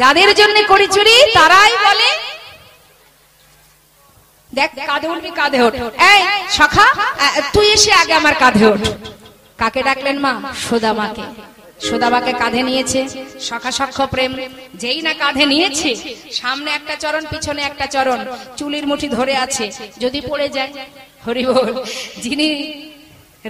যাদের জন্য করি চুরি তারাই বলে দেখ কাঁধে উঠবি, কাঁধে ওঠ। এই সখা, তুই এসে আগে আমার কাঁধে ওঠ। কাকে ডাকলেন মা? সুদামাকে। সুদামাকে কাঁধে নিয়েছে, সখা সখ্য প্রেম। যেই না কাঁধে নিয়েছে, সামনে একটা চরণ, পিছনে একটা চরণ, চুলির মুঠি ধরে আছে, যদি পড়ে যায়। হরি বল। যিনি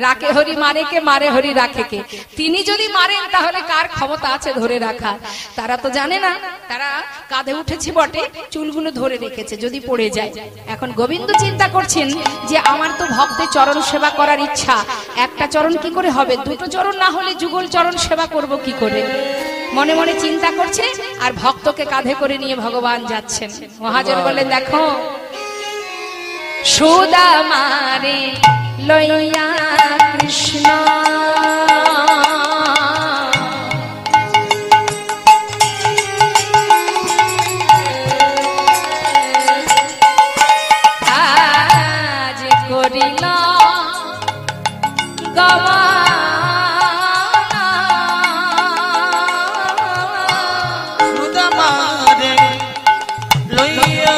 রাখে হরি মারে কে, মারে হরি রাখে কে, তিনি যদি মারেন তাহলে কার ক্ষমতা আছে ধরে রাখা? তারা তো জানে না, তারা কাঁধে উঠেছে বটে, চুলগুলো ধরে রেখেছে, যদি পড়ে যায়। এখন গোবিন্দ চিন্তা করছেন যে আমার তো ভক্তের চরণ সেবা করার ইচ্ছা, একটা চরণ কি করে হবে, দুটো চরণ না হলে যুগল চরণ সেবা করব কি করে? মনে মনে চিন্তা করছে, আর ভক্তকে কাঁধে করে নিয়ে ভগবান যাচ্ছেন। মহাজন বলেন, দেখো সুদামারে লইয়া কৃষ্ণ আজ করিল গমন। সুদামারে লইয়া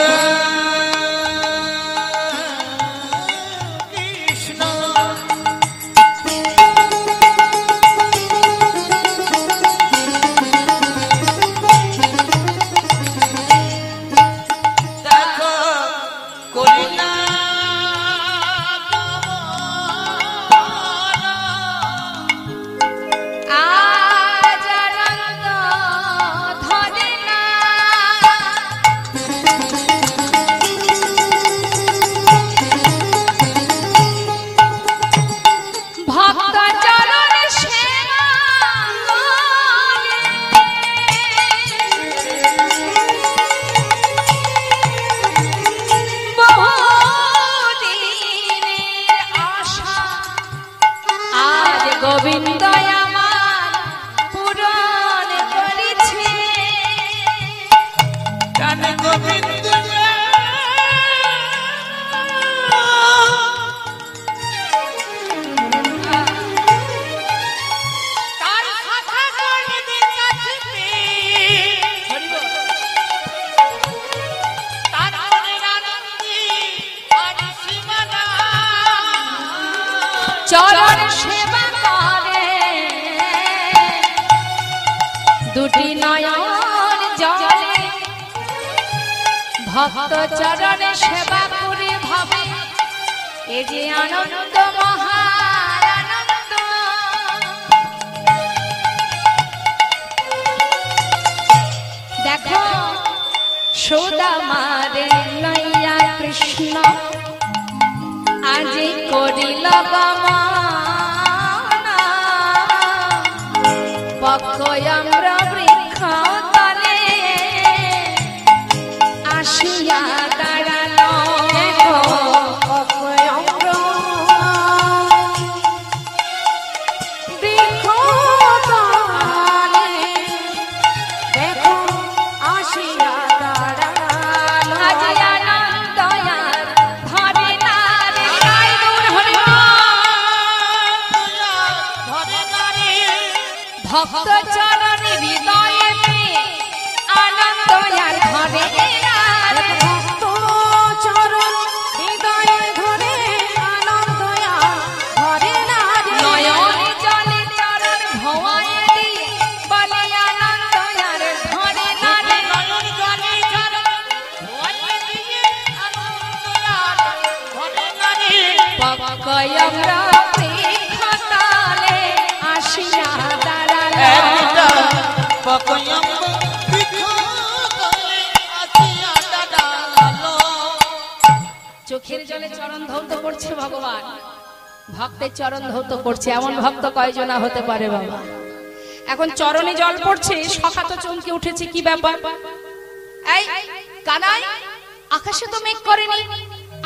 চরণ সেবা করে দুটি নয়ন জলে, ভক্ত চরণে সেবা করে ভাবে এ যে আনন্দ মহানন্দ। দেখো সুদামারে লইয়া কৃষ্ণ আজি করিল গমন। পক্কয়ম্র বৃক্ষ তলে আসিয়া দাঁড়ালো। পক্কয়ম্র বৃক্ষ তলে দেখো আসিয়া দাঁড়ালো। আজি আনন্দ ধরে না রে ভক্ত চরণে হৃদয়ে আনন্দ আর ধরে না রে। ভক্ত চরণ হৃদয়ে ধরে আনন্দ আর ধরে না রে। নয়ন জলে চরণ ধোয়ায় দিয়ে বলে আনন্দ আর ধরে না রে। নয়ন জলে চরণ ধোয়ায় দিয়ে আনন্দ আর ধরে না রে। পক্কয়ম্র বৃক্ষ তলে আসিয়া চোখের জলে চরণ ধৌত করছে ভগবান, ভক্তের চরণ ধৌত করছে। এমন ভক্ত কয়জনা হতে পারে বাবা? এখন চরণে জল পড়ছে, সখা তো চমকে উঠেছে, কি ব্যাপার? এই কানাই, আকাশে তো মেঘ করেনি,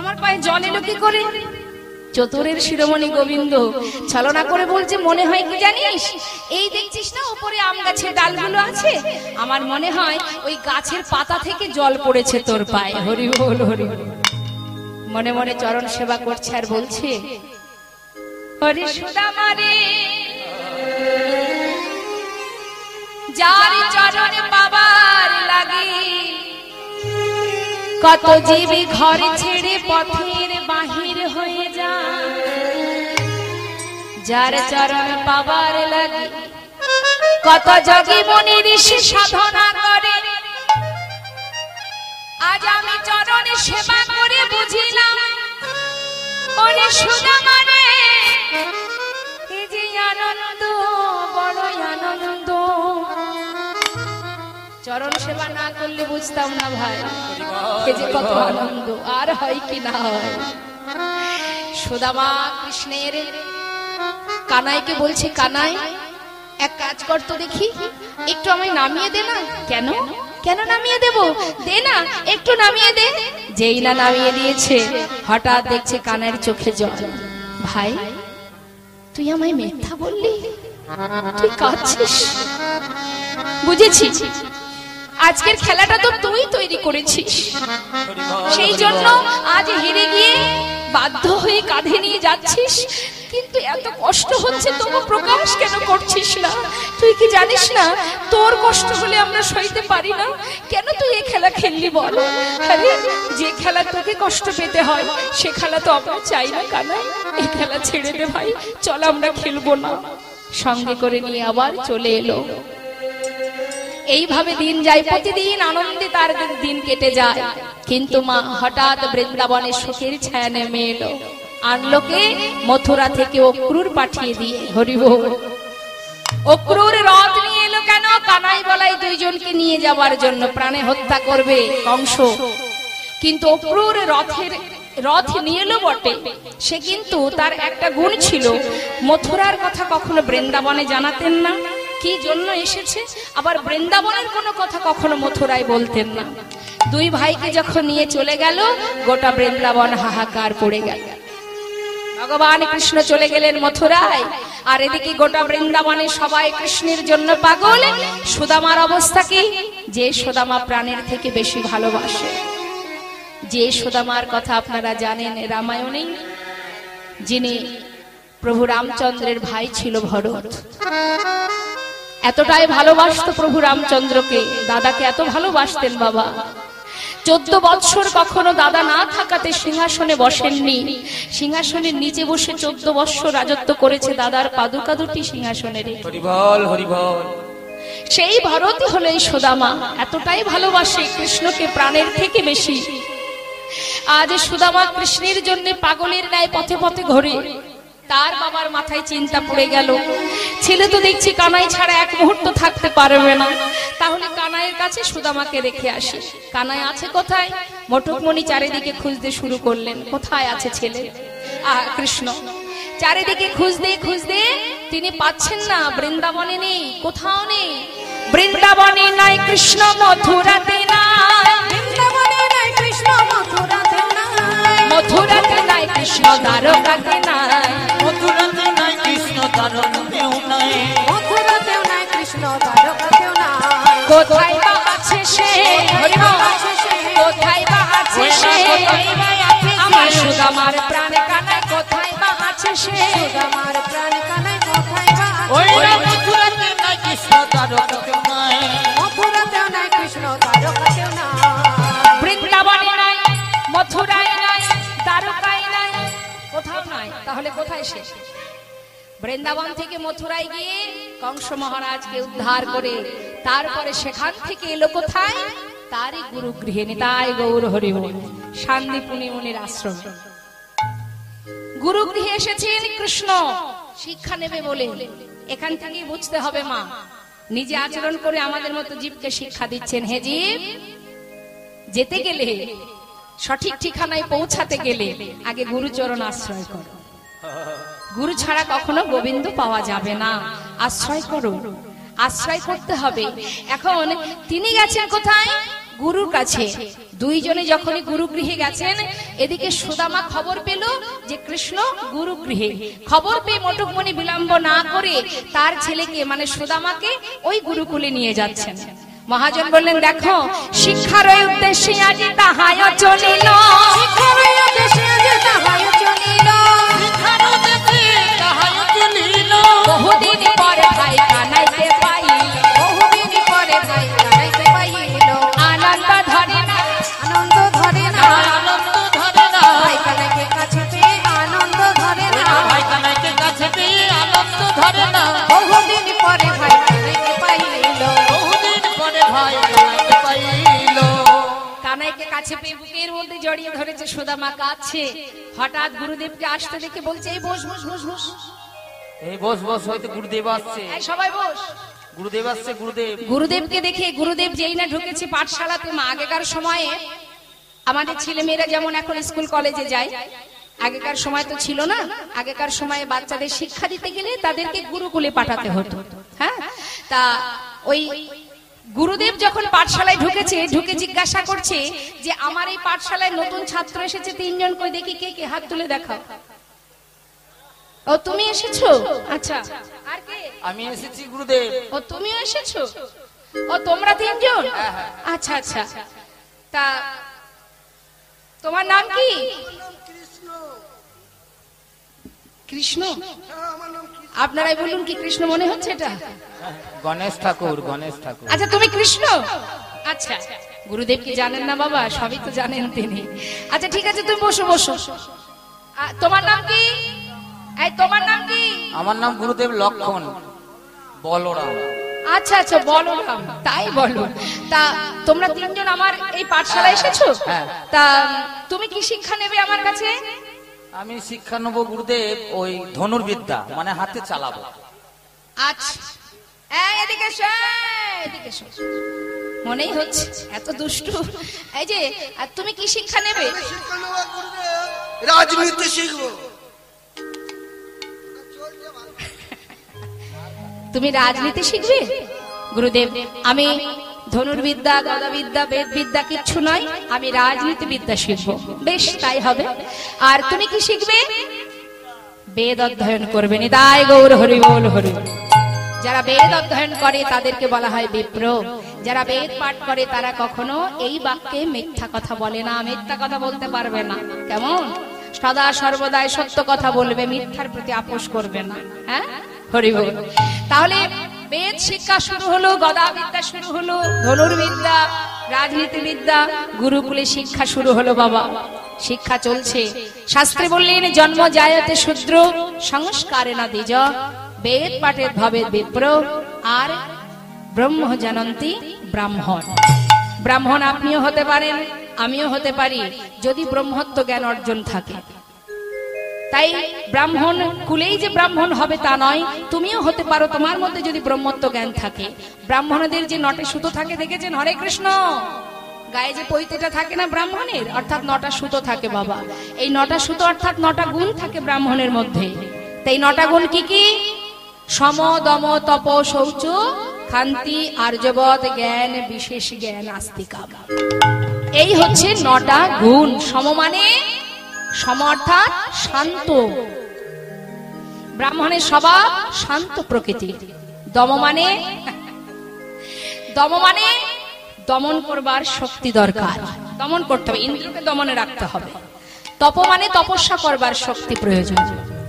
আমার পায়ে জল এলো কি করে? চতুরের শিরোমণি গোবিন্দ ছলনা করে বলছে, মনে হয় কি জানিস, এই দেখছিস না উপরে আম গাছের ডালগুলো আছে, আমার মনে হয় ওই গাছের পাতা থেকে জল পড়েছে তোর পায়ে। হরি বল, হরি বল। মনে মনে চরণ সেবা করছে আর বলছে, হরি সুদামারে যার চরণে পাবার কত জীবী ঘর ছেড়ে পথের বাহির হয়ে যায়, যার চরণ পাবার লাগে কত যোগী মুনি ঋষি সাধনা করে। আজ আমি চরণে সেবা করে বুঝিলাম, ওরে সুদামা রে, এই যে আনন্দ, বড় আনন্দ। চরণ সেবা না করলে বুঝতাম না ভাই এই যে কত আনন্দ, আর হয় কি না হয়। সুদামা কৃষ্ণের কানাইকে বলছে, কানাই এক কাজ কর তো দেখি, একটু আমায় নামিয়ে দে না। কেন কেন নামিয়ে দেব, দে না একটু নামিয়ে দে। যেই না নামিয়ে দিয়েছে, হঠাৎ দেখছে কানাইয়ের চোখে জল। ভাই তুই আমায় মিথ্যা বললি, তুই কাঁদছিস। বুঝেছি আজকের খেলাটা তো তুই তৈরি করেছিস, সেই জন্য আজ হেরে গিয়ে বাধ্য হয়ে কাঁধে নিয়ে যাচ্ছিস, কিন্তু এত কষ্ট হচ্ছে তবু প্রকাশ কেন করছিস না? তুই কি জানিস না তোর কষ্ট হলে আমরা সইতে পারি না? কেন তুই এই খেলা খেললি বল? আরে যে খেলা তোকে কষ্ট পেতে হয় সে খেলা তো আমরা চাই না কানাই। এই খেলা ছেড়ে দে ভাই, চল আমরা খেলবো না। সঙ্গে করে নিয়ে আবার চলে এলো। এইভাবে দিন যায়, প্রতিদিন আনন্দে তার দিন কেটে যায়। কিন্তু মা হঠাৎ বৃন্দাবনে শোকের ছায়া নেমে এলো। আনলোকে মথুরা থেকে অক্রুর পাঠিয়ে দিয়ে, হরি বল। অক্রুর রথ নিয়ে এলো কেন? কানাই বলাই দুইজনকে নিয়ে যাবার জন্য, প্রাণে হত্যা করবে কংস। কিন্তু অক্রুর রথ নিয়ে এলো বটে, সে কিন্তু তার একটা গুণ ছিল, মথুরার কথা কখনো বৃন্দাবনে জানাতেন না। কি জন্য এসেছে, আবার বৃন্দাবনের কোনো কথা কখনো মথুরায় বলতেন না। দুই ভাইকে যখন নিয়ে চলে গেল, গোটা বৃন্দাবন হাহাকার পড়ে গেল। ভগবান কৃষ্ণ চলে গেলেন মথুরায়, আর এদিকে গোটা বৃন্দাবনে সবাই কৃষ্ণের জন্য পাগল। সুদামার অবস্থা কি? যে সুদামা প্রাণের থেকে বেশি ভালোবাসে, যে সুদামার কথা আপনারা জানেন রামায়ণে, যিনি প্রভু রামচন্দ্রের ভাই ছিল ভরত। এতটাই ভালোবাসতো প্রভু রামচন্দ্রকে, দাদাকে এত ভালোবাসতেন বাবা। 14 বৎসর কখনো দাদা না থাকাতে সিংহাসনে বসেননি, সিংহাসনের নিচে বসে 14 বৎসর রাজত্ব করেছে দাদার পাদুকা দুটি সিংহাসনে রেখে। হরি বল হরি বল। সেই ভারতই হলো এই সুদামা, এতটাই ভালোবাসে কৃষ্ণকে প্রাণের থেকে বেশি। আজ সুদামা কৃষ্ণের জন্য পাগলের ন্যায় পথে পথে ঘোরে। তার বাবার মাথায় চিন্তা পড়ে গেল, ছেলে তো দেখছি কানাই ছাড়া এক মুহূর্ত থাকতে পারবে না, তাহলে কানাইয়ের কাছে সুদামাকে রেখে আসি। কানাই আছে কোথায়? মটকমণি চারিদিকে খুঁজতে শুরু করলেন, কোথায় আছে ছেলে কৃষ্ণ। চারিদিকে খুঁজতে খুঁজতে তিনি পাচ্ছেন না, বৃন্দাবনে নেই, কোথাও নেই। বৃন্দাবনে নাই কৃষ্ণ, মথুরাতে নাই, বৃন্দাবনে নাই কৃষ্ণ, মথুরাতে নাই, মথুরাতে নাই কৃষ্ণ, দ্বারকাতে নাই, মথুরাতে নাই কৃষ্ণ, দ্বারকাতেও নাই, মথুরাতেও নাই কৃষ্ণ, দ্বারকাতেও নাই। কোথায় বা আছে সে? কোথায় বা আছে সে? আমার সুদামার প্রাণ কানাই, কোথায় বা আছে সে? সুদামার প্রাণ কানাই, কোথায় বা আছে? ওই মথুরাতে নাই কৃষ্ণ, দ্বারকাতেও নাই, মথুরাতেও নাই কৃষ্ণ, দ্বারকাতেও নাই। বৃন্দাবনে নাই, মথুরায় নাই, দ্বারকায় নাই, কোথাও নাই। তাহলে কোথায় সে? বৃন্দাবন থেকে মথুরায় গিয়ে কংস মহারাজকে উদ্ধার করে তারপরে সেখান থেকে এলো কোথায়? তারই গুরু গৃহে। নিতাই গৌর হরি বল। শান্তিপুনি মুনির আশ্রম গুরু গৃহে এসেছেন কৃষ্ণ শিক্ষা নেবে বলে। এখান থেকেই বুঝতে হবে মা নিজে আচরণ করে আমাদের মতো জীবকে শিক্ষা দিচ্ছেন। হে জীব, যেতে গেলে সঠিক ঠিকানায় পৌঁছাতে গেলে আগে গুরুচরণ আশ্রয় করো। গুরু ছাড়া কখনো গোবিন্দ পাওয়া যাবে না। আশ্রয় করো, আশ্রয় করতে হবে। এখন তিনি গেছেন কোথায়? গুরুর কাছে। দুইজনে যখনই গুরু গৃহে গেছেন, এদিকে সুদামা খবর পেল যে কৃষ্ণ গুরু গৃহে। খবর পেয়ে মটকমণি বিলম্ব না করে তার ছেলেকে মানে সুদামাকে ওই গুরুকুলে নিয়ে যাচ্ছেন। মহাজন বললেন, দেখো শিক্ষার উদ্দেশ্যে আজ তাহায় চলিল, শিক্ষার উদ্দেশ্যে আজ তাহায় চলিল, শিক্ষার উদ্দেশ্যে তাহায় চলিল। বহুদিন পরে ভাই কানাইতে পাইল, বহুদিন পরে ভাই কানাইতে পাইল। আনন্দ ধরে না, আনন্দ ধরে ভাই কানাইকে পাইল। কানাইকে কাছে পেয়ে বুকের মধ্যে জড়িয়ে ধরেছে, সুদামা কাছে। হঠাৎ গুরুদেবকে আসতে দেখে বলছে, এই বস বস বস বস। এই বস বস, হয়তো গুরুদেব আসছে। এই সবাই বস। গুরুদেব আসছে, গুরুদেব। গুরুদেবকে দেখে, গুরুদেব যেই না ঢুকেছে পাঠশালাতে, মা আগেকার সময়ে আমাদের ছেলে মেয়েরা যেমন এখন স্কুল কলেজে যায়, আগেকার সময় তো ছিল না। আগেকার সময়ে বাচ্চাদের শিক্ষা দিতে গেলে তাদেরকে গুরুকুলে পাঠাতে হতো। হ্যাঁ, তা ওই গুরুদেব যখন পাঠশালায় ঢুকেছে, ঢুকে জিজ্ঞাসা করছে যে আমার এই পাঠশালায় নতুন ছাত্র এসেছে 3 জন, কই দেখি কে কে, হাত তুলে দেখাও। ও তুমি এসেছো? আচ্ছা, আর কে? আমি এসেছি গুরুদেব। ও তুমিও এসেছো? ও তোমরা 3 জন? আচ্ছা আচ্ছা, তা তোমার নাম কি? কৃষ্ণ। আপনারাই বলুন, কি কৃষ্ণ মনে হচ্ছে এটা? গণেশ ঠাকুর, গণেশ ঠাকুর। আচ্ছা, তুমি কৃষ্ণ? আচ্ছা, গুরুদেব কি জানেন না বাবা? সবই তো জানেন তিনি। আচ্ছা ঠিক আছে, তুমি বসো বসো। তোমার নাম কি? এই তোমার নাম কি? আমার নাম গুরুদেব লক্ষণ বলরাম। আচ্ছা আচ্ছা, বলরাম, তাই বলো। তা তোমরা 3 জন আমার এই পাঠশালায় এসেছো? তা তুমি কি শিক্ষা নেবে আমার কাছে? আমি শিক্ষা নেব গুরুদেব, ওই ধনুর্বিদ্যা, মানে হাতে চালাবো। আচ্ছা, এদিকে এসো, এদিকে এসো। মনেই হচ্ছে এত দুষ্টু। এই যে, আর তুমি কি শিক্ষা নেবে? রাজনীতি শিখবো। তুমি রাজনীতি শিখবে? গুরুদেব, আমি ধনুর্বিদ্যা, গদাবিদ্যা, বেদবিদ্যা কিচ্ছু নয়, আমি রাজনীতি বিদ্যা শিখবো। বেশ, তাই হবে। আর তুমি কি শিখবে? বেদ অধ্যয়ন করবে। নিতাই গৌর হরি বল হরি। যারা বেদ অধ্যয়ন করে তাদেরকে বলা হয় বিপ্র। যারা বেদ পাঠ করে তারা কখনো এই বাক্যে মিথ্যা কথা বলে না, মিথ্যা কথা বলতে পারবে না। কেমন? সদা সর্বদাই সত্য কথা বলবে, মিথ্যার প্রতি আপোষ করবে না। হ্যাঁ, হরি বল। তাহলে বেদ শিক্ষা শুরু হলো, গদাবিদ্যা শুরু হলো, ধনুর্বিদ্যা, রাজনীতিবিদ্যা, গুরুকুলে শিক্ষা শুরু হলো বাবা। শিক্ষা চলছে। শাস্ত্রে বললেন, জন্ম জায়তে শূদ্র সংস্কারে না দ্বিজ, বেদ পাঠের ভাবে বিপ্র, আর ব্রহ্ম জানন্তি ব্রাহ্মণ। ব্রাহ্মণ আপনিও হতে পারেন, আমিও হতে পারি, যদি ব্রহ্মত্ব জ্ঞান অর্জন থাকে। তাই ব্রাহ্মণ কুলেই যে ব্রাহ্মণ হবে তা নয়, তুমিও হতে পারো, তোমার মধ্যে যদি ব্রহ্মত্ব জ্ঞান থাকে। ব্রাহ্মণদের যে নটে সুতো থাকে দেখেছেন? হরে কৃষ্ণ। গায়ে যে পৈতেটা থাকে না ব্রাহ্মণের, অর্থাৎ 9টা সুতো থাকে বাবা। এই 9টা সুতো অর্থাৎ 9টা গুণ থাকে ব্রাহ্মণের মধ্যে। তাই 9টা গুণ কি কি? সম, দম, তপ, শৌচ, ক্ষান্তি, আর্যবদ, জ্ঞান, বিশেষ জ্ঞান, আস্তিকা। এই হচ্ছে 9টা গুণ। সম মানে সম অর্থাৎ শান্ত। ব্রাহ্মণের স্বভাব শান্ত প্রকৃতির। দম মানে দমন করবার শক্তি দরকার, দমন করতে হবে, ইন্দ্রকে দমনে রাখতে হবে। তপ মানে তপস্যা করবার শক্তি প্রয়োজন।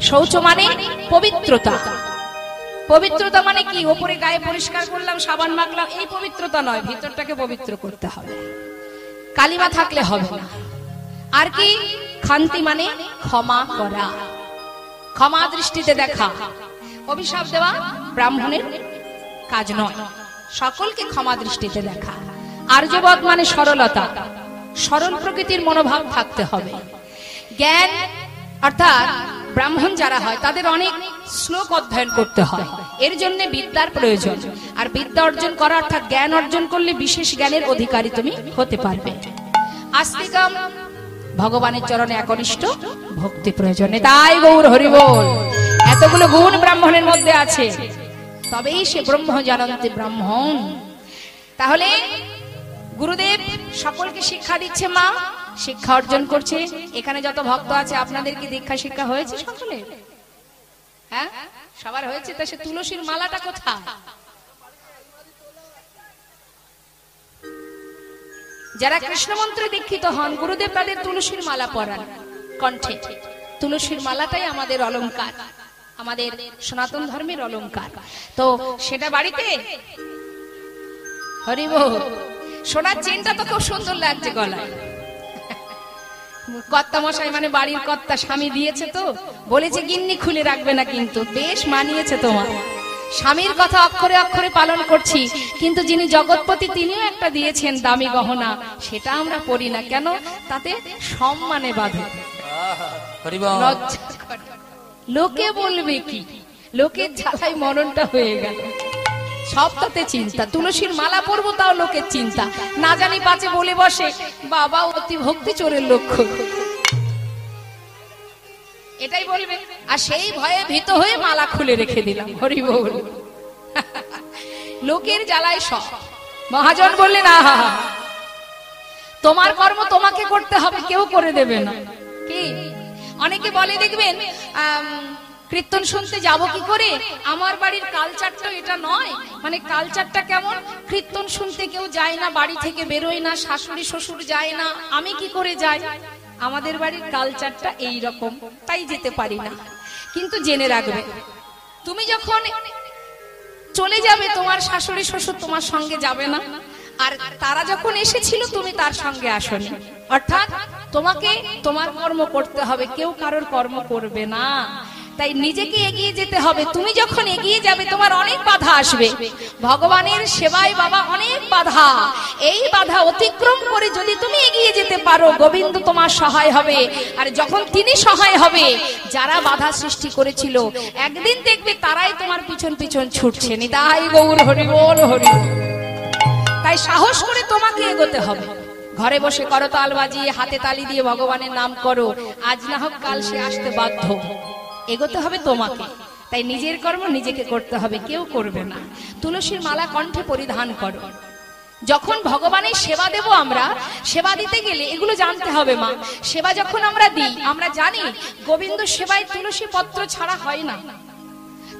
শৌচ মানে পবিত্রতা। পবিত্রতা মানে কি? ওপরে গায়ে পরিষ্কার করলাম, সাবান মাখলাম, এই পবিত্রতা নয়, ভিতরটাকে পবিত্র করতে হবে। কালিমা থাকলে হবে না। আর কি? ক্ষান্তি মানে ক্ষমা করা, ক্ষমা দৃষ্টিতে দেখা। অভিশাপ দেওয়া ব্রাহ্মণের কাজ নয়, সকলকে ক্ষমা দৃষ্টিতে দেখা। আর্যবদ মানে সরলতা, সরল প্রকৃতির মনোভাব থাকতে হবে। জ্ঞান অর্থাৎ ব্রাহ্মণ যারা হয় তাদের অনেক শ্লোক অধ্যয়ন করতে হয়, এর জন্য বিদ্যার প্রয়োজন। আর বিদ্যা অর্জন করা অর্থাৎ জ্ঞান অর্জন করলে বিশেষ জ্ঞানের অধিকারী তুমি হতে পারবে। আস্তিকম ভগবানের চরণে একনিষ্ঠ ভক্তি প্রয়োজন। তাই গৌর হরি বল। এতগুলো গুণ ব্রাহ্মণের মধ্যে আছে, তবেই সে ব্রহ্ম জানন্তি ব্রাহ্মণ। তাহলে গুরুদেব সকলকে শিক্ষা দিচ্ছে, মা শিক্ষা অর্জন করছে। এখানে যত ভক্ত আছে আপনাদের কি দীক্ষা শিক্ষা হয়েছে সকলে? হ্যাঁ, সবার হয়েছে। তা সে তুলসীর মালাটা কোথায়? যারা কৃষ্ণ মন্ত্রে দীক্ষিত হন, গুরুদেব তাদের তুলসীর মালা পরান কণ্ঠে। তুলসীর মালাটাই আমাদের অলংকার, আমাদের সনাতন ধর্মের অলংকার। তো সেটা বাড়িতে হরি বল। সোনার চেনটা তো খুব সুন্দর লাগছে গলায়। কর্তা মশাই মানে বাড়ির কর্তা স্বামী দিয়েছে, তো বলেছে গিন্নি খুলে রাখবে না, কিন্তু বেশ মানিয়েছে তোমার। স্বামীর কথা অক্ষরে অক্ষরে পালন করছি, কিন্তু যিনি জগৎপতি তিনিও একটা দিয়েছেন দামি গহনা, সেটা আমরা পরি না কেন? তাতে সম্মানে বাধে, লজ্জা করে। লোকে বলবে কি, লোকের জ্বালাই মরণটা হয়ে গেল, সব তাতে চিন্তা। তুলসীর মালা পরবো তাও লোকের চিন্তা, না জানি পাচে বলে বসে বাবা অতি ভক্তি চোরের লক্ষ্য, এটাই বলবে। আর সেই ভয়ে ভীত হয়ে মালা খুলে রেখে দিলাম, হরি বল। লোকের জ্বালায় সব। মহাজন বললেন আহা, তোমার কর্ম তোমাকে করতে হবে, কেউ করে দেবে না। কি অনেকে বলে দেখবেন কীর্তন শুনতে যাব কি করে, আমার বাড়ির কালচারটা এটা নয়। মানে কালচারটা কেমন? কীর্তন শুনতে কেউ যায় না, বাড়ি থেকে বেরোয় না, শাশুড়ি শ্বশুর যায় না, আমি কি করে যাই? আমাদের বাড়ির কালচারটা এই রকম, তাই যেতে পারি না। কিন্তু জেনে রাখবে, তুমি যখন চলে যাবে তোমার শাশুড়ি শ্বশুর তোমার সঙ্গে যাবে না, আর তারা যখন এসেছিল তুমি তার সঙ্গে আসনি। অর্থাৎ তোমাকে তোমার কর্ম করতে হবে, কেউ কারোর কর্ম করবে না। তাই নিজেকে এগিয়ে যেতে হবে। তুমি যখন এগিয়ে যাবে তোমার অনেক বাধা আসবে। ভগবানের সেবায় বাবা অনেক বাধা, এই বাধা অতিক্রম করে যদি তুমি এগিয়ে যেতে পারো, গোবিন্দ তোমার সহায় হবে। আর যখন তিনি সহায় হবে, যারা বাধা সৃষ্টি করেছিল একদিন দেখবে তারাই তোমার পিছন পিছন ছুটছে। নিতাই গৌর হরি বল, হরি। তাই সাহস করে তোমাকে এগোতে হবে। ঘরে বসে করতাল বাজিয়ে হাতে তালি দিয়ে ভগবানের নাম করো, আজ না হোক কাল সে আসতে বাধ্য। এগোতে হবে তোমাকে, তাই নিজের কর্ম নিজেকে করতে হবে, কেউ করবে না। তুলসীর মালা কণ্ঠে পরিধান করো। যখন ভগবানের সেবা দেব আমরা, সেবা দিতে গেলে এগুলো জানতে হবে মা। সেবা যখন আমরা দিই, আমরা জানি গোবিন্দ সেবায় তুলসী পত্র ছাড়া হয় না।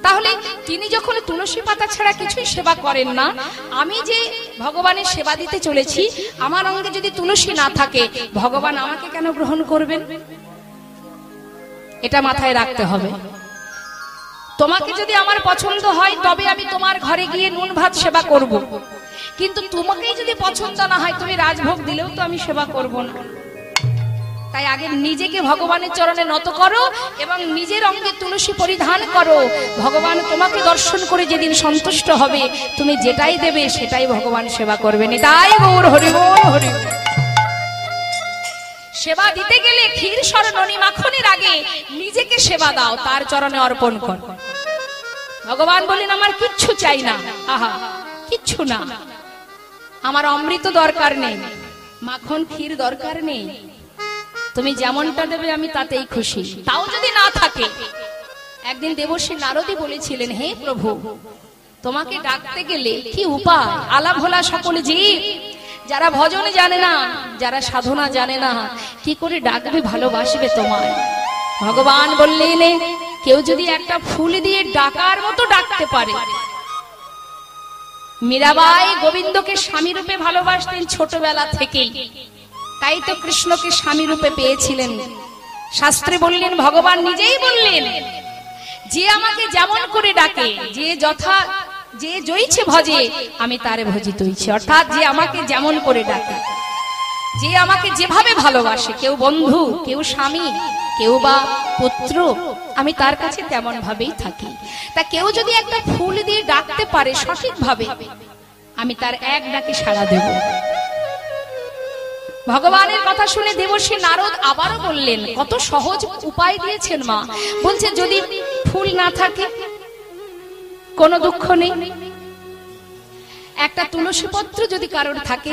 তাহলে তিনি যখন তুলসী পাতা ছাড়া কিছুই সেবা করেন না, আমি যে ভগবানের সেবা দিতে চলেছি, আমার অঙ্গে যদি তুলসী না থাকে, ভগবান আমাকে কেন গ্রহণ করবেন? এটা মাথায় রাখতে হবে। তোমাকে যদি আমার পছন্দ হয় তবে আমি তোমার ঘরে গিয়ে নুন ভাত সেবা করব, কিন্তু তোমাকেই যদি পছন্দ না হয় তুমি রাজভোগ দিলেও তো আমি সেবা করব না। তাই আগে নিজেকে ভগবানের চরণে নত করো এবং নিজের অঙ্গে তুলসী পরিধান করো। ভগবান তোমাকে দর্শন করে যেদিন সন্তুষ্ট হবে, তুমি যেটাই দেবে সেটাই ভগবান সেবা করবেন। তাই গৌর হরি বল, হরি। সেবা দিতে গেলে ক্ষীর সর ননি মাখনের আগে নিজেকে সেবা দাও, তার চরণে অর্পণ কর। ভগবান বলেন আমার কিচ্ছু চাই না, আহা কিচ্ছু না, আমার অমৃত দরকার নেই, মাখন ক্ষীর দরকার নেই, তুমি যেমনটা দেবে আমি তাতেই খুশি। তাও যদি না থাকে, একদিন দেবর্ষী নারদী বলেছিলেন, হে প্রভু, তোমাকে ডাকতে গেলে কি উপায়? আলা ভোলা সকল জীব, যারা ভজন জানে না, যারা সাধনা জানে না, কি করে ডাকবে, ভালোবাসবে তোমায়? ভগবান বললেন, কেউ যদি একটা ফুল দিয়ে ডাকার মতো ডাকতে পারে। মীরাবাই গোবিন্দকে স্বামী রূপে ভালোবাসতেন ছোটবেলা থেকেই, তাই তো কৃষ্ণকে স্বামী রূপে পেয়েছিলেন। শাস্ত্রে বললেন, ভগবান নিজেই বললেন, যে আমাকে যেমন করে ডাকে, যে জয়ছে ভজে আমি তারে ভজিত হইছি। অর্থাৎ যে আমাকে যেমন করে ডাকে, যে আমাকে যেভাবে ভালোবাসে, কেউ বন্ধু, কেউ স্বামী, কেউ বা পুত্র, আমি তার কাছে তেমন ভাবেই থাকি। তা কেউ যদি একটা ফুল দিয়ে ডাকতে পারে সঠিকভাবে, আমি তার এক ডাকে সাড়া দেব। ভগবানের কথা শুনে দেবর্ষী নারদ আবারও বললেন, কত সহজ উপায় দিয়েছেন মা। বলছে যদি ফুল না থাকে কোনো দুঃখ নেই, একটা তুলসী পত্র যদি কারোর থাকে,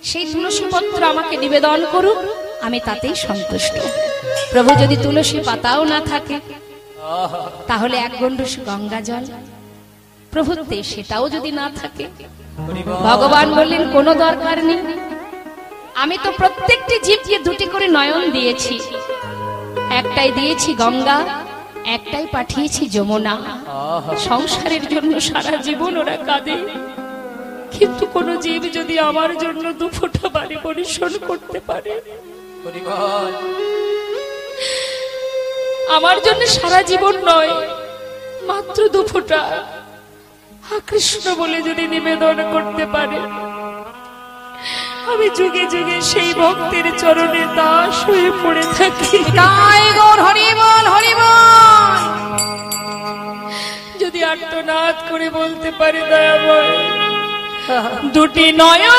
সেই তুলসী পত্র আমাকে নিবেদন করুক, আমি তাতেই সন্তুষ্ট। প্রভু যদি তুলসী পাতাও না থাকে, তাহলে এক গণ্ডূষ গঙ্গা জল প্রভুতে, সেটাও যদি না থাকে, ভগবান বললেন কোনো দরকার নেই, আমি তো প্রত্যেকটি জীবকে দুটি করে নয়ন দিয়েছি, একটাই দিয়েছি গঙ্গা, একটাই পাঠিয়েছি যমুনা। সংসারের জন্য সারা জীবন ওরা কাঁদে, কিন্তু কোন জীব যদি আমার জন্য দু ফোঁটা পানি পরিশোধ করতে পারে, আমার জন্য সারা জীবন নয়, মাত্র দু ফোঁটা কৃষ্ণ বলে যদি নিবেদন করতে পারে, আমি যুগে যুগে সেই ভক্তের চরণে দাস হয়ে পড়ে থাকি। তাই গৌর হরি বল, হরি বল। যদি আর্তনাদ করে বলতে পারি দয়াময়, দুটি নয়ন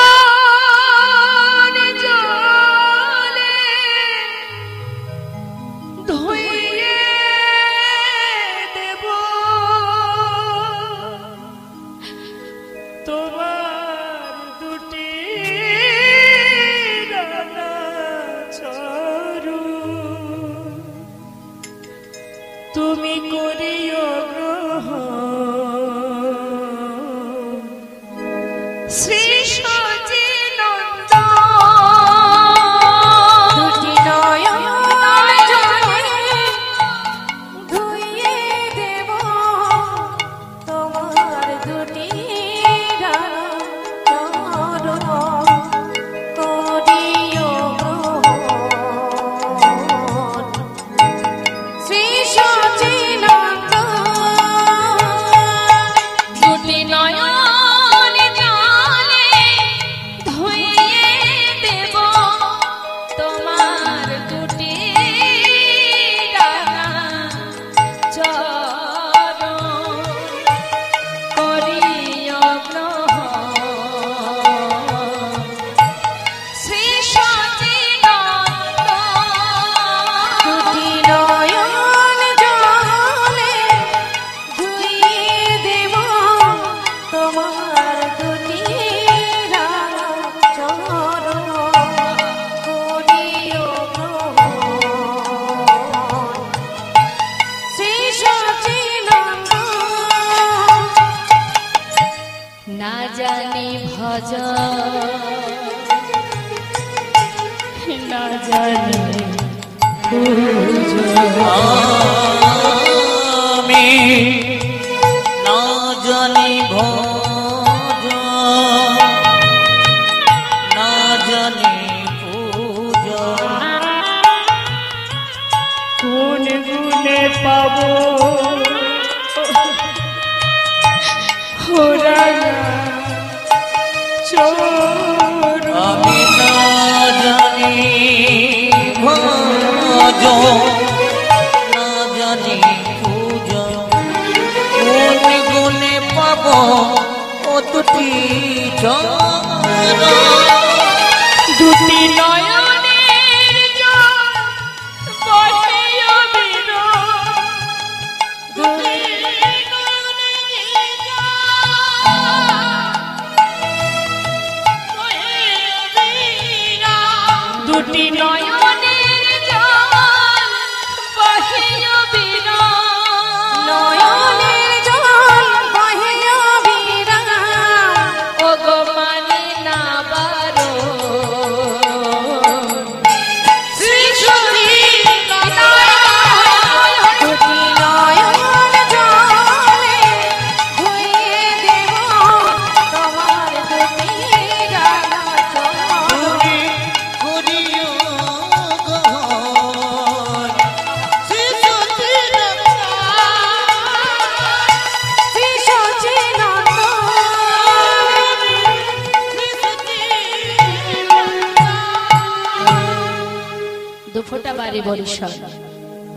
জলে ধুইয়ে দেব তোমার দুটি রানা চরু, তুমি করিও গ্রহণ শ্রী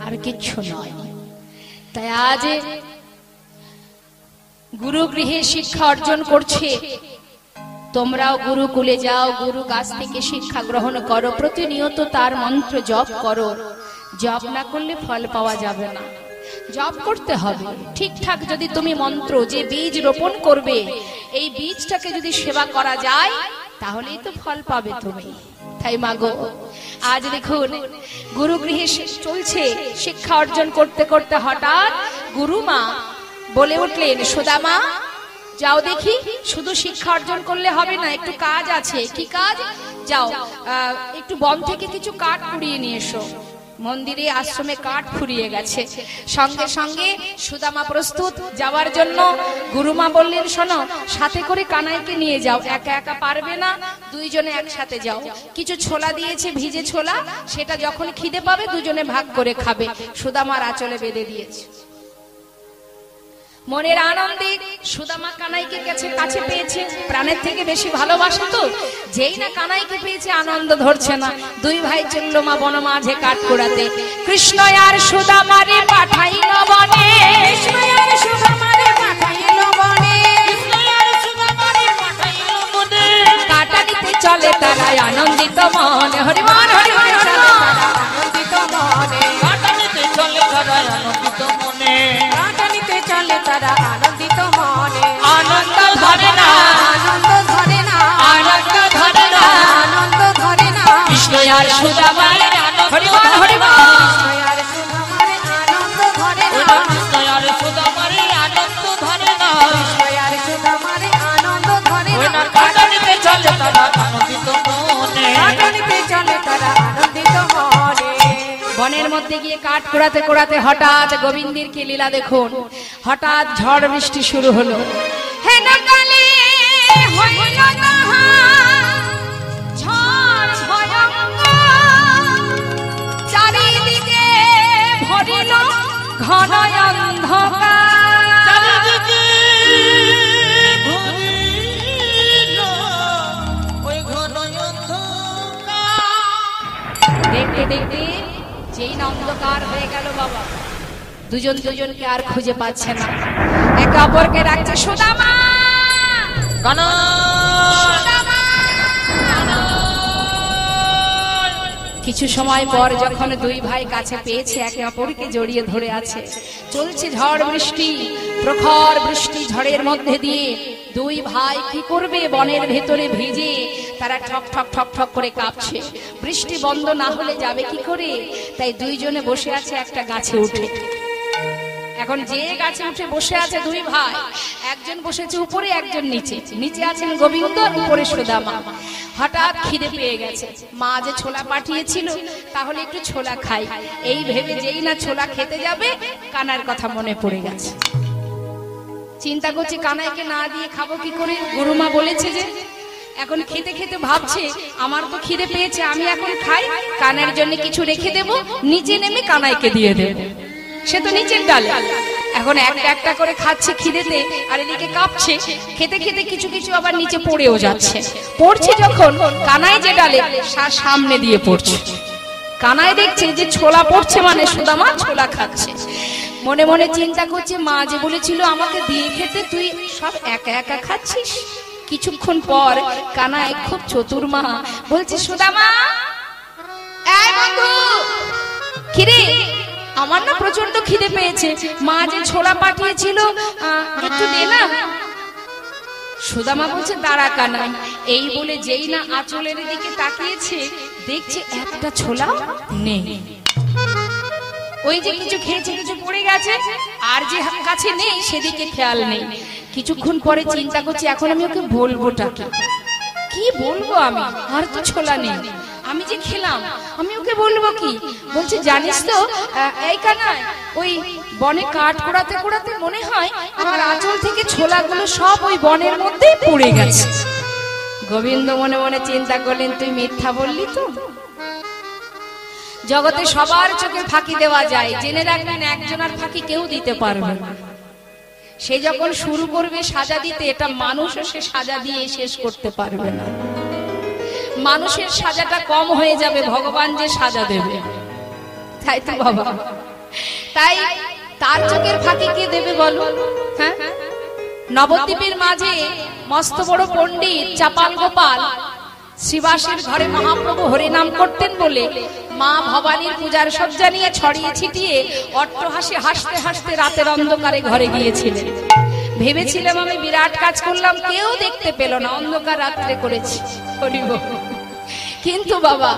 আর কিচ্ছু নয়। তাই আজ গুরু গৃহে শিক্ষা অর্জন করছে, তোমরাও গুরুকুলে যাও, গুরু কাছ থেকে শিক্ষা গ্রহণ করো, প্রতিনিয়ত তার মন্ত্র জপ করো। জপ না করলে ফল পাওয়া যাবে না, জপ করতে হবে ঠিকঠাক। যদি তুমি মন্ত্র যে বীজ রোপণ করবে, এই বীজটাকে যদি সেবা করা যায় তাহলেই তো ফল পাবে তুমি। তাই মাগো, আজ দেখুন গুরু গৃহে চলছে শিক্ষা অর্জন করতে করতে হঠাৎ গুরুমা বলে উঠলেন, সুদামা যাও দেখি, শুধু শিক্ষা অর্জন করলে হবে না, একটু কাজ আছে। কি কাজ? যাও একটু বন থেকে কিছু কাঠ কুড়িয়ে নিয়ে এসো। মন্দিরে আশ্রমে কাঠ ফুরিয়ে গেছে। সঙ্গে সঙ্গে সুদামা প্রস্তুত যাওয়ার জন্য। গুরুমা বললেন, শোনো, সাথে করে কানাইকে নিয়ে যাও, একা একা পারবে না, দুইজনে একসাথে যাও। কিছু ছোলা দিয়েছে, ভিজে ছোলা, সেটা যখন খিদে পাবে দুজনে ভাগ করে খাবে। সুদামার আঁচলে বেঁধে দিয়েছে। মনের আনন্দে সুদামা কানাইকে কাছে পেয়েছে, প্রাণের থেকে বেশি ভালোবাসে তো। যেই না কানাইকে পেয়েছে আনন্দ ধরছে না। দুই ভাই চলল মা বন মাঝে কাঠ কুড়াতে। কৃষ্ণ আর সুদামারে পাঠাইল বনে, কৃষ্ণ আর সুদামারে চলে তারা আনন্দিত মনে। হরিমান হরিমান আনন্দিত মনে, কাটানিতে চলে তারা আনন্দিত মনে, কাটানিতে চলে তারা আনন্দিত মনে। আনন্দ ধরে না, আনন্দ ধরে না, আনন্দ ধরে না, আনন্দ ধরে না। কৃষ্ণ আর সুদামার আনন্দ হরিমান হরিমান আনন্দ ধরে না, কৃষ্ণ আর সুদামার আনন্দ ধরে না, আনন্দ ধরে না। কাটানিতে চলে তারা আনন্দিত মনে, কাটানিতে চলে তারা আনন্দিত মনে। বনের মধ্যে গিয়ে কাঠ কুড়াতে কুড়াতে হঠাৎ গোবিন্দের কি লীলা দেখুন। হঠাৎ ঝড় বৃষ্টি শুরু হলো। হে নকালে হইল তাহার ঝড় ভয়ঙ্কর, চারিদিকে ভরিল ঘন অন্ধকার। চারিদিকে ভরিল ওই ঘন অন্ধকার। দেখতে দেখতে যেই না অন্ধকার হয়ে গেল বাবা, দুজন দুজনকে আর খুঁজে পাচ্ছে না। একে অপরকে ডাকছে সুদামা, সুদামা। কিছু সময় পর যখন দুই ভাই কাছে পেয়েছে, একে অপরকে জড়িয়ে ধরে আছে। চলছে ঝড় বৃষ্টি, প্রখর বৃষ্টি ঝড়ের মধ্যে দিয়ে দুই ভাই কি করবে, বনের ভেতরে ভিজে তারা ঠক ঠক ঠক ঠক করে কাঁপছে। বৃষ্টি বন্ধ না হলে যাবে কি করে, তাই দুইজনে বসে আছে একটা গাছে উঠে। এখন যে গাছে উঠে বসে আছে দুই ভাই, একজন বসেছে উপরে, একজন নিচে। নিচে আছেন গোবিন্দ, উপরে সুদামা। হঠাৎ খিদে পেয়ে গেছে, মা যে ছোলা পাঠিয়েছিল তাহলে একটু ছোলা খাই, এই ভেবে যেই না ছোলা খেতে যাবে কানার কথা মনে পড়ে গেছে। চিন্তা করছে কানাইকে না দিয়ে খাবো কি করে, গুরুমা বলেছে যে। এখন খেতে খেতে ভাবছে আমার তো খিদে পেয়েছে, আমি এখন খাই, কানের জন্য কিছু রেখে দেব, নিচে নেমে কানাইকে দিয়ে দেব। সে তো নিচের ডালে। এখন একটা একটা করে খাচ্ছে খিদেতে, আর এদিকে কাঁপছে। খেতে খেতে কিছু কিছু আবার নিচে পড়েও যাচ্ছে। পড়ছে যখন, কানাই যে ডালে সামনে দিয়ে পড়ছে। কানাই দেখছে যে ছোলা পড়ছে মানে সুদামা ছোলা খাচ্ছে। মনে মনে চিন্তা করছে মা যে বলেছিল আমাকে দিয়ে খেতে, তুই সব একা একা খাচ্ছিস। কিছুক্ষণ পর কানাই খুব চতুর মা বলছে সুদামা, এই বন্ধু, খিরে আমার না প্রচন্ড খিদে পেয়েছে, মা যে ছোলা পাঠিয়েছিল একটু দে না। সুদামা বলছে দাঁড়া কানাই। এই বলে যেই না আঁচলের দিকে তাকিয়েছে, দেখছে একটা ছোলা নেই। ওই যে কিছু খেয়েছে, কিছু পড়ে গেছে, আর যে কাছে নেই সেদিকে খেয়াল নেই। কিছুক্ষণ পরে চিন্তা করছি এখন আমি ওকে বলবোটা কি বলবো, আমি আর তো ছোলা নেই, আমি যে খেলাম আমি ওকে বলবো কি। বলছে জানিস তো এই কানাই, ওই বনে কাঠ কুড়াতে কুড়াতে মনে হয় আমার আঁচল থেকে ছোলাগুলো সব ওই বনের মধ্যে পড়ে গেছে। গোবিন্দ মনে মনে চিন্তা করলেন তুই মিথ্যা বললি তো। জগতে সবার চোখে ফাঁকি দেওয়া যায়, জেনে রাখবেন একজনের ফাঁকি কেউ দিতে পারবে না। সে যখন শুরু করবে সাজা দিতে, এটা মানুষও সে সাজা দিয়ে শেষ করতে পারবে না। মানুষের সাজাটা কম হয়ে যাবে, ভগবান যে সাজা দেবে। তাই তো বাবা, তাই তার চোখের ফাঁকি কে দেবে বলো? হ্যাঁ, নবদ্বীপের মাঝে মস্ত বড় পণ্ডিত চাপাল গোপাল শ্রীবাসের ঘরে মহাপ্রভু হরিনাম করতেন বলে মা ভবানীর পূজার সজ্জা নিয়ে ছড়িয়ে ছিটিয়ে অট্টহাসি হাসতে হাসতে রাতের অন্ধকারে ঘরে গিয়েছিলেন। ভেবেছিলাম আমি বিরাট কাজ করলাম, কেউ দেখতে পেল না, অন্ধকার রাত্রে করেছি। কিন্তু বাবা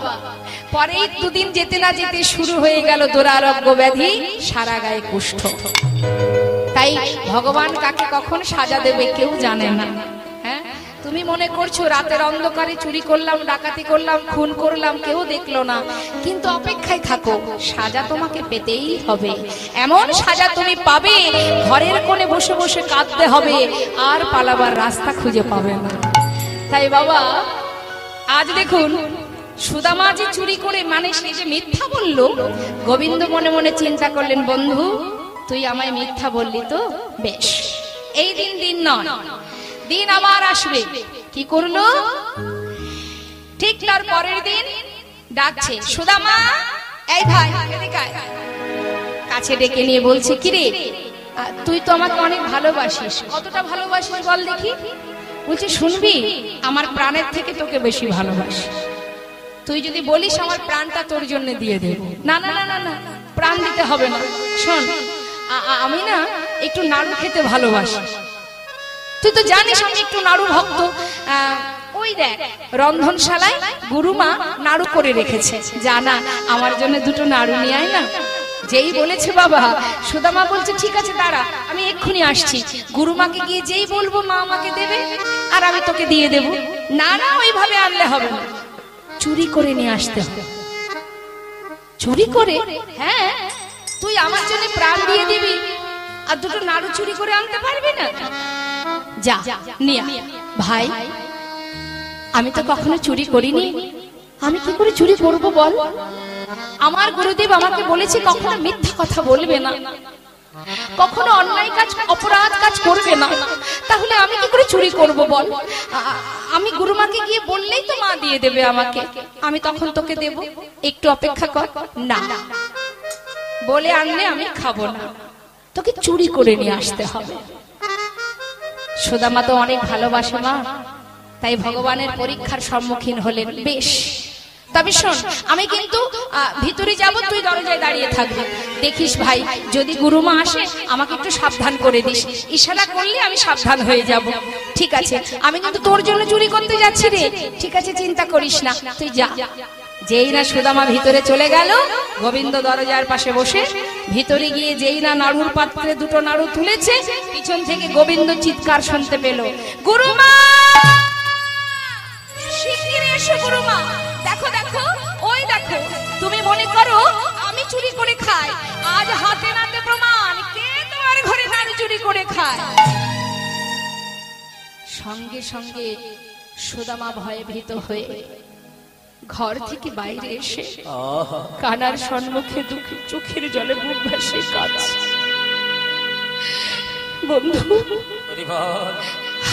পরেই দুদিন যেতে না যেতে শুরু হয়ে গেল দুরারোগ্য ব্যাধি, সারা গায়ে কুষ্ঠ। তাই ভগবান কাকে কখন সাজা দেবে কেউ জানে না। হ্যাঁ, তুমি মনে করছো রাতের অন্ধকারে চুরি করলাম, ডাকাতি করলাম, খুন করলাম, কেউ দেখলো না, কিন্তু অপেক্ষায় থাকো, সাজা তোমাকে পেতেই হবে। এমন সাজা তুমি পাবে, ঘরের কোণে বসে বসে কাঁদতে হবে, আর পালাবার রাস্তা খুঁজে পাবে না। তাই বাবা আজ দেখুন সুদামা যে চুরি করে মানে সে যে মিথ্যা বললো, গোবিন্দ মনে মনে চিন্তা করলেন বন্ধু তুই আমায় মিথ্যা বললি তো, বেশ এই দিন দিন নয়, দিন আবার আসবে। কি করলো, ঠিক তার পরের দিন ডাকছে সুদামা, এই ভাই এদিকে আয়। কাছে ডেকে নিয়ে বলছে কিরে তুই তো আমাকে অনেক ভালোবাসিস, কতটা ভালোবাসিস বল দেখি। বলছে শুনবি, আমার প্রাণের থেকে তোকে বেশি ভালোবাসি। তুই যদি বলিস আমার প্রাণটা তোর জন্য দিয়ে দেব। না না না না না, প্রাণ দিতে হবে না। শোন, আমি না একটু নাড়ু খেতে ভালোবাসি। তুই তো জানিস আমি একটু নাড়ু ভক্ত। ওই দেখ রন্ধনশালায় গুরুমা নাড়ু করে রেখেছে, জানা আমার জন্য দুটো নাড়ু নিয়ে আয় না। যেই বলেছে বাবা, সুদামা বলছে ঠিক আছে দাঁড়া, আমি এক্ষুনি আসছি। গুরুমাকে গিয়ে যেই বলবো মা আমাকে দেবে আর আমি তোকে দিয়ে দেব। না না, ওইভাবে আনলে হবে না, চুরি করে নিয়ে আসতে হবে। চুরি করে? হ্যাঁ, তুই আমার জন্য প্রাণ দিয়ে দিবি আর দুটো নাড়ু চুরি করে আনতে পারবি না? যা নিয়ে ভাই, আমি তো কখনো চুরি করিনি, আমি কি করে চুরি করব বল? আমার গুরুদেব আমাকে বলেছে কখনো মিথ্যা কথা বলবে না, কখনো অন্যায় কাজ অপরাধ কাজ করবে না, তাহলে আমি কি করে চুরি করব বল? আমি গুরুমাকে গিয়ে বললেই তো মা দিয়ে দেবে আমাকে, আমি তখন তোকে দেব, একটু অপেক্ষা কর। না, বলে আনলে আমি খাবো না, তোকে চুরি করে নিয়ে আসতে হবে। সুদামা তো অনেক ভালোবাসে মা, তাই ভগবানের পরীক্ষার সম্মুখীন হলেন। বেশ, তবে শোন, আমি কিন্তু ভিতরে যাব, তুই দরজায় দাঁড়িয়ে থাকবি। দেখিস ভাই, যদি গুরুমা আসে আমাকে একটু সাবধান করে দিস, ইশারা করলে আমি সাবধান হয়ে যাব। ঠিক আছে, আমি কিন্তু তোর জন্য চুরি করতে যাচ্ছি রে। ঠিক আছে, চিন্তা করিস না, তুই যা। যেই না সুদামা ভিতরে চলে গেল, গোবিন্দ দরজার পাশে বসে, ভিতরে গিয়ে যেই না নাড়ুর পাত্রে দুটো নাড়ু তুলেছে, পিছন থেকে গোবিন্দ চিৎকার শুনতে পেল, গুরুমা শিগগির এসো, গুরুমা দেখো দেখো, ওই দেখো। তুমি মনে করো আমি চুরি করে খাই, আজ হাতে নাতে প্রমাণ কে তোমার ঘরে নাড়ু চুরি করে খায়। সঙ্গে সঙ্গে সুদামা ভয়ে ভীত হয়ে ঘর থেকে বাইরে এসে কানার সম্মুখে দুঃখে চোখের জলে বুক ভাসিয়ে কাঁদছে। বন্ধু,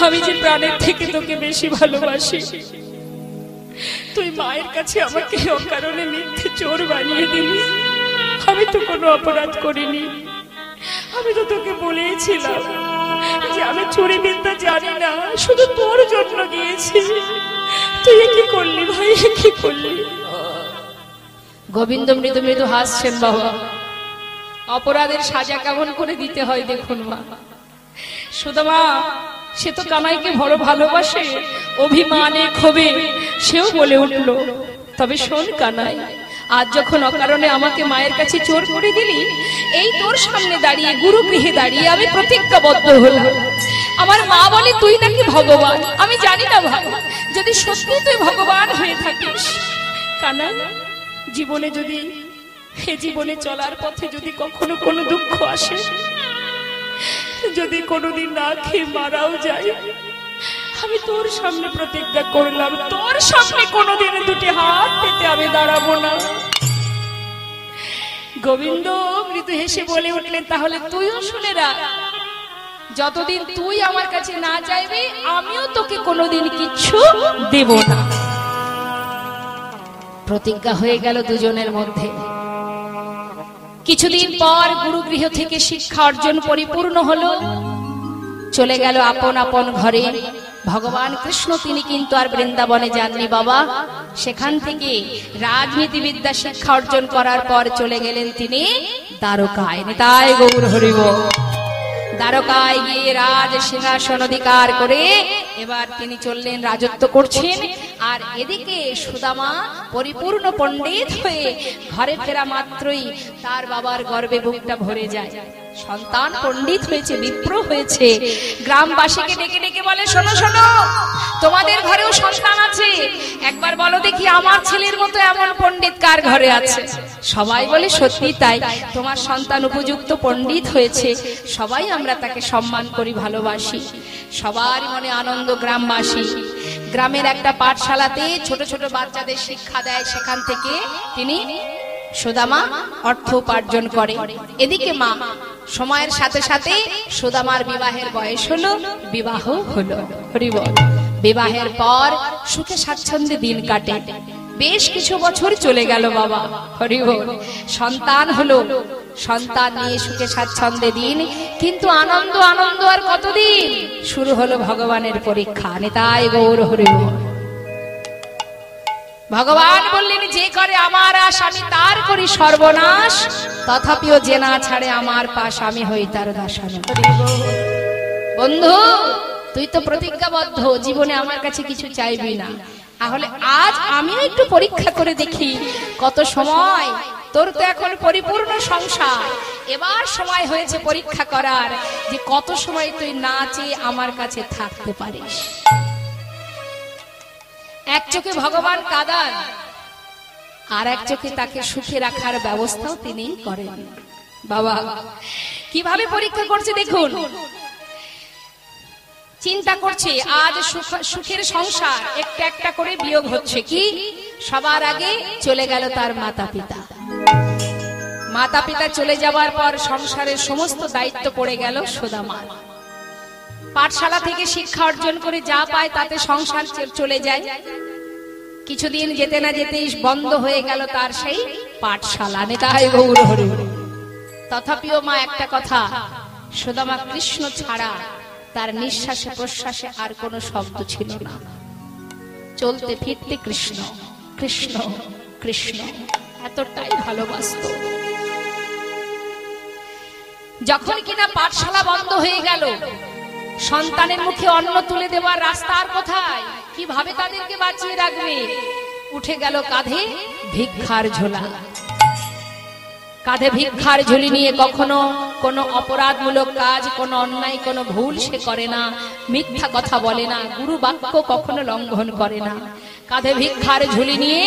আমি যে প্রাণের থেকে তোকে বেশি ভালোবাসি, তুই মায়ের কাছে আমাকে অকারণে মিথ্যে চোর বানিয়ে দিলি। আমি তো কোনো অপরাধ করিনি, আমি তো তোকে বলেছিলাম যে আমি চুরি বিদ্যা জানি না, শুধু তোর জন্য গিয়েছি। তুই কি করলি ভাই, কি করলি? গোবিন্দ মৃদু মৃদু হাসছেন। বাবা, অপরাধের সাজা কেমন করে দিতে হয় দেখুন মা। সুদামা সে তো কানাইকে বড় ভালোবাসে, অভিমানে ক্ষোভে সেও বলে উঠল, তবে শোন কানাই, আজ যখন অকারণে আমাকে মায়ের কাছে চোর করে দিলি, এই তোর সামনে দাঁড়িয়ে, গুরু গৃহে দাঁড়িয়ে আমি প্রতিজ্ঞাবদ্ধ হলাম। আমার মা বলে তুই নাকি ভগবান। আমি জানি না ভাই, যদি সত্যি তুই ভগবান হয়ে থাকিস, কানাই জীবনে যদি হে জীবনে চলার পথে যদি কখনো কোনো দুঃখ আসে, যদি কোনোদিন না খেয়ে মারাও যায়, আমি তোর সামনে প্রতিজ্ঞা করলাম, তোর সামনে কোনোদিন দুটি হাত পেতে আমি দাঁড়াবো না। গোবিন্দ মৃদু হেসে বলে উঠলেন, তাহলে তুইও শুনে রাখ, যতদিন তুই আমার কাছে না চাইবি আমিও তোকে কোনোদিন কিচ্ছু দেব না। প্রতিজ্ঞা হয়ে গেল দুজনের মধ্যে। কিছুদিন পর গুরুগৃহ থেকে শিক্ষা অর্জন পরিপূর্ণ হলো, চলে গেল আপন আপন ঘরে। ভগবান কৃষ্ণ তিনি কিন্তু আর বৃন্দাবনে যাননি বাবা, সেখান থেকে রাজনীতি বিদ্যা শিক্ষা অর্জন করার পর চলে গেলেন তিনি দ্বারকায়। নিতাই গৌর হরিব। দ্বারকায় গিয়ে রাজ সিংহাসন অধিকার করে এবার তিনি চললেন, রাজত্ব করছেন। আর এদিকে সুদামা পরিপূর্ণ পণ্ডিত হয়ে ঘরে ফেরা মাত্রই তার বাবার গর্বে বুকটা ভরে যায়। সন্তান পণ্ডিত হয়েছে, বিপ্র হয়েছে। গ্রামবাসীকে ডেকে ডেকে বলে, শোনো শোনো, তোমাদের ঘরেও সন্তান আছে, একবার বলো দেখি আমার ছেলের মতো এমন পণ্ডিত কার ঘরে আছে। সবাই বলে সত্যি তাই, তোমার সন্তান উপযুক্ত পণ্ডিত হয়েছে, সবাই আমরা তাকে সম্মান করি, ভালোবাসি। সবার মনে আনন্দ। গ্রামবাসী গ্রামের একটা পাঠশালাতে ছোট ছোট বাচ্চাদের শিক্ষা দেয়, সেখান থেকে তিনি সুদামা অর্থ উপার্জন করে। এদিকে মা সময়ের সাথে সাথে সুদামার বিবাহের বয়স হলো, বিবাহ হলো। হরিবল। বিবাহের পর সুখে স্বাচ্ছন্দ্যে দিন কাটে। বেশ কিছু বছর চলে গেল বাবা। হরিবল। সন্তান হলো। সন্তান নিয়ে সুখে স্বাচ্ছন্দ্যে দিন, কিন্তু আনন্দ আনন্দ আর কতদিন? শুরু হলো ভগবানের পরীক্ষা। নিতাই গৌর হরি বল। ভগবান বললেন, যে করে আমার আশ আমি তার করি সর্বনাশ, তথাপিও যে না ছাড়ে আমার পাশ আমি হই তার দাসানো। বন্ধু, তুই তো প্রতিজ্ঞাবদ্ধ জীবনে আমার কাছে কিছু চাইবি না, তাহলে আজ আমিও একটু পরীক্ষা করে দেখি কত সময়। তোর তো এখন পরিপূর্ণ সংসার, এবার সময় হয়েছে পরীক্ষা করার যে কত সময় তুই না চেয়ে আমার কাছে থাকতে পারিস। এক চোখে ভগবান কাঁদান, আর এক চোখে তাকে সুখে রাখার ব্যবস্থাও তিনি করেন। বাবা কিভাবে পরীক্ষা করছে দেখুন। চিন্তা করছে আজ সুখের সংসার, একটা একটা করে বিয়োগ হচ্ছে। কি? সবার আগে চলে গেল তার মাতা পিতা। মাতা পিতা চলে যাওয়ার পর সংসারের সমস্ত দায়িত্ব পড়ে গেল সুদামার। পাঠশালা থেকে শিক্ষা অর্জন করে যা পায় তাতে সংসার চলে যায়। কিছুদিন যেতে না যেতেই বন্ধ হয়ে গেল তার সেই পাঠশালা। নিতাই গৌর হরি। তথাপিও মা একটা কথা, সুদামা কৃষ্ণ ছাড়া তার নিঃশ্বাসে প্রশ্বাসে আর কোনো শব্দ ছিল না। চলতে ফিরতে কৃষ্ণ কৃষ্ণ কৃষ্ণ, এতটাই ভালোবাসত। যখন কিনা পাঠশালা বন্ধ হয়ে গেল, সন্তানের মুখে অন্ন তুলে দেওয়ার রাস্তা আর কোথায়? কিভাবে তাদেরকে বাঁচিয়ে রাখবে? উঠে গেল কাঁধে ভিক্ষার ঝোলা। কাঁধে ভিক্ষার ঝুলি নিয়ে কখনো কোনো অপরাধমূলক কাজ, কোনো অন্যায়, কোনো ভুল সে করে না, মিথ্যা কথা বলে না, গুরু বাক্য কখনো লঙ্ঘন করে না। কাঁধে ভিক্ষার ঝুলি নিয়ে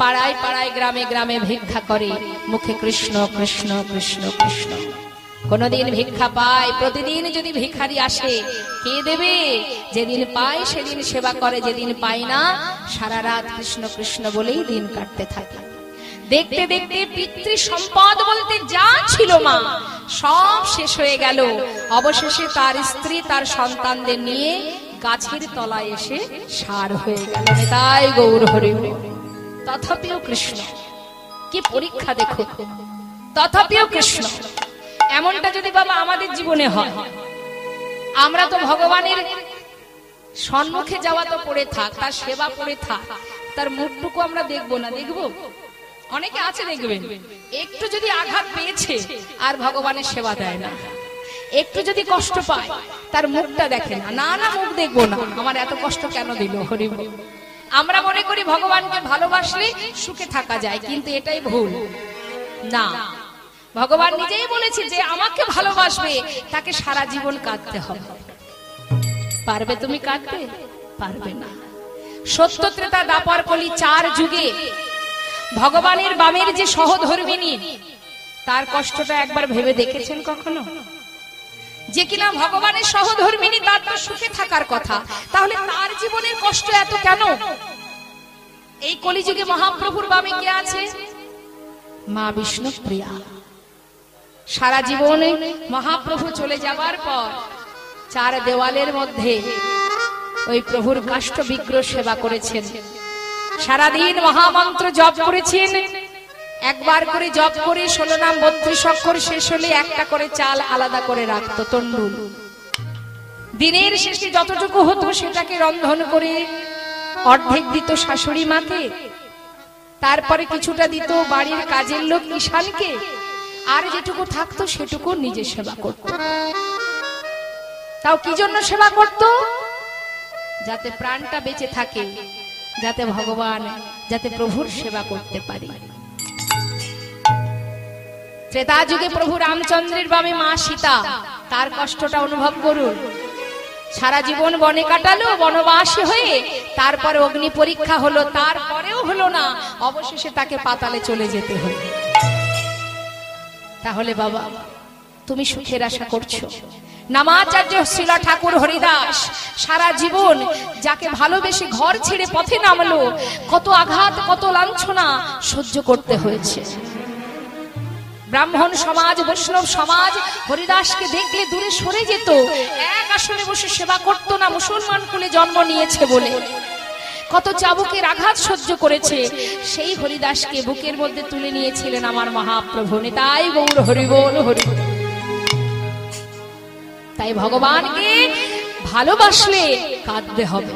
পাড়ায় পাড়ায় গ্রামে গ্রামে ভিক্ষা করে, মুখে কৃষ্ণ কৃষ্ণ কৃষ্ণ কৃষ্ণ। কোনদিন ভিক্ষা পায়, প্রতিদিন যদি ভিখারি আসে কে দেবে? যেদিন পায় সেদিন সেবা করে, যেদিন পায় না সারা রাত কৃষ্ণ কৃষ্ণ বলেই দিন কাটতে থাকে। দেখতে দেখতে পিতৃ সম্পদ বলতে যা ছিল মা সব শেষ হয়ে গেল। অবশেষে তার স্ত্রী তার সন্তানদের নিয়ে গাছের তলায় এসে সার হয়ে গেল। তাই গৌর হরি। তথাপিও কৃষ্ণ, কি পরীক্ষা দেখো। তথাপিও কৃষ্ণ। এমনটা যদি বাবা আমাদের জীবনে হয়, আমরা তো ভগবানের সম্মুখে যাওয়া তো পড়ে থাক, তার সেবা পড়ে থাক, তার মুখটুকু আমরা দেখবো না? দেখবো। অনেকে আছে দেখবেন, একটু যদি আঘাত পেয়েছে আর ভগবানের সেবা দেয় না, একটু যদি কষ্ট পায় তার মুখটা দেখে না। না না, মুখ দেখবো না, আমার এত কষ্ট কেন দিল। হরি বল। আমরা মনে করি ভগবানকে ভালোবাসলে সুখে থাকা যায়, কিন্তু এটাই ভুল। না, ভগবান নিজেই বলেছে যে আমাকে ভালোবাসবে তাকে সারা জীবন কাঁদতে হবে। পারবে তুমি কাঁদতে? পারবে না। সত্য ত্রেতা দ্বাপর কলি 4 যুগে ভগবানের বামের যে সহধর্মিনী, তার কষ্টটা একবার ভেবে দেখেছেন কখনো? যে কিনা ভগবানের সহধর্মিনী, তার তো সুখে থাকার কথা, তাহলে তার জীবনের কষ্ট এত কেন? এই কলিযুগে মহাপ্রভুর বামে কে আছে? মা বিষ্ণু প্রিয়া। সারা জীবনে মহাপ্রভু চলে যাবার পর 4 দেওয়ালের মধ্যে ওই প্রভুর কাষ্ঠ বিগ্রহ সেবা করেছেন। সারাদিন মহামন্ত্র জপ করেছেন। একবার করে জপ করে 16 নাম 32 অক্ষর শেষ হলে একটা করে চাল আলাদা করে রাখতো, তন্ডুল। দিনের শেষে যতটুকু হতো সেটাকে রন্ধন করে অর্ধেক দিত শাশুড়ি মাকে, তারপরে কিছুটা দিত বাড়ির কাজের লোক ঈশানকে, আর যেটুকু থাকতো সেটুকু নিজে সেবা করত। তাও কি জন্য সেবা করত? যাতে প্রাণটা বেঁচে থাকে, যাতে ভগবান, যাতে প্রভুর সেবা করতে পারি। ত্রেতা যুগে প্রভু রামচন্দ্রের বামে মা সীতা, তার কষ্টটা অনুভব করুন। সারা জীবন বনে কাটালো, বনবাসী হয়ে, তারপরে অগ্নি পরীক্ষা হলো, তারপরেও হলো না, অবশেষে তাকে পাতালে চলে যেতে হলো। তাহলে বাবা তুমি সুখের আশা করছো? নামাচার্য শ্রীলা ঠাকুর হরিদাস সারা জীবন যাকে ভালোবেসে ঘর ছেড়ে পথে নামলো, কত আঘাত, কত লাঞ্ছনা সহ্য করতে হয়েছে। ব্রাহ্মণ সমাজ, বৈষ্ণব সমাজ হরিদাসকে দেখলে দূরে সরে যেত, এক আসনে বসে সেবা করতো না, মুসলমান কুলে জন্ম নিয়েছে বলে। কত চাবুকের আঘাত সহ্য করেছে, সেই হরিদাসকে বুকের মধ্যে তুলে নিয়েছিলেন আমার মহাপ্রভু। তাই গৌর হরি বল, হরি বল। তাই ভগবানকে ভালোবাসলে কাঁদতে হবে।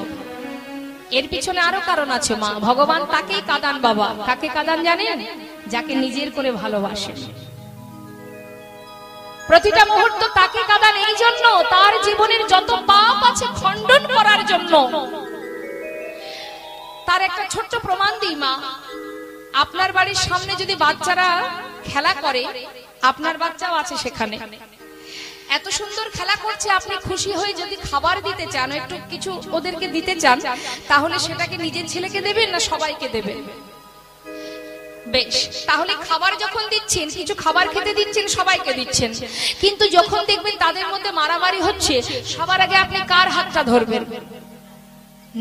এর পিছনে আরো কারণ আছে মা। ভগবান তাকেই কাঁদান বাবা। কাকে কাঁদান জানেন? যাকে নিজের করে ভালোবাসেন। প্রতিটা মুহূর্ত তাকে কাঁদান এই জন্য, তার জীবনের যত পাপ আছে খণ্ডন করার জন্য। তার একটা ছোট্ট প্রমাণ দিই মা। আপনার বাড়ির সামনে যদি বাচ্চারা খেলা করে, আপনার বাচ্চাও আছে সেখানে, এত সুন্দর খেলা করছে, আপনি খুশি হয়ে যদি খাবার দিতে চান, একটু কিছু ওদেরকে দিতে চান, তাহলে সেটাকে নিজের ছেলেকে দেবেন না সবাইকে দেবেন? বেশ, তাহলে খাবার যখন দিচ্ছেন, কিছু খাবার খেতে দিচ্ছেন, সবাইকে দিচ্ছেন। কিন্তু যখন দেখবেন তাদের মধ্যে মারামারি হচ্ছে, সবার আগে আপনি কার হাতটা ধরবেন?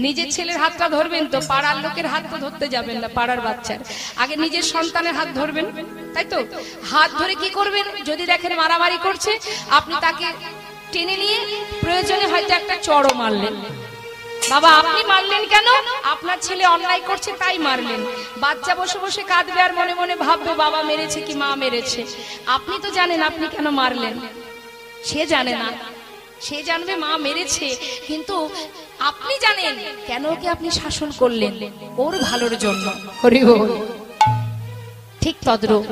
নিজের ছেলের হাতটা ধরবেন তো, পাড়ার লোকের হাত তো ধরতে যাবেন না। পাড়ার বাচ্চার আগে নিজের সন্তানের হাত ধরবেন, তাই তো? হাত ধরে কি করবেন? যদি দেখেন মারামারি করছে, আপনি তাকে টেনে নিয়ে প্রয়োজনে হয়তো একটা চড়ও মারলেন। বাবা আপনি মারলেন কেন? আপনার ছেলে অন্যায় করছে তাই মারলেন। বাচ্চা বসে বসে কাঁদবে আর মনে মনে ভাববে বাবা মেরেছে কি মা মেরেছে। আপনি তো জানেন আপনি কেন মারলেন, সে জানে না। সে জানবে মা মেরেছে, কিন্তু আপনি জানেন কেন ওকে আপনি শাসন করলেন, ওর ভালোর জন্য। হরি বল। ঠিক তদ্রূপ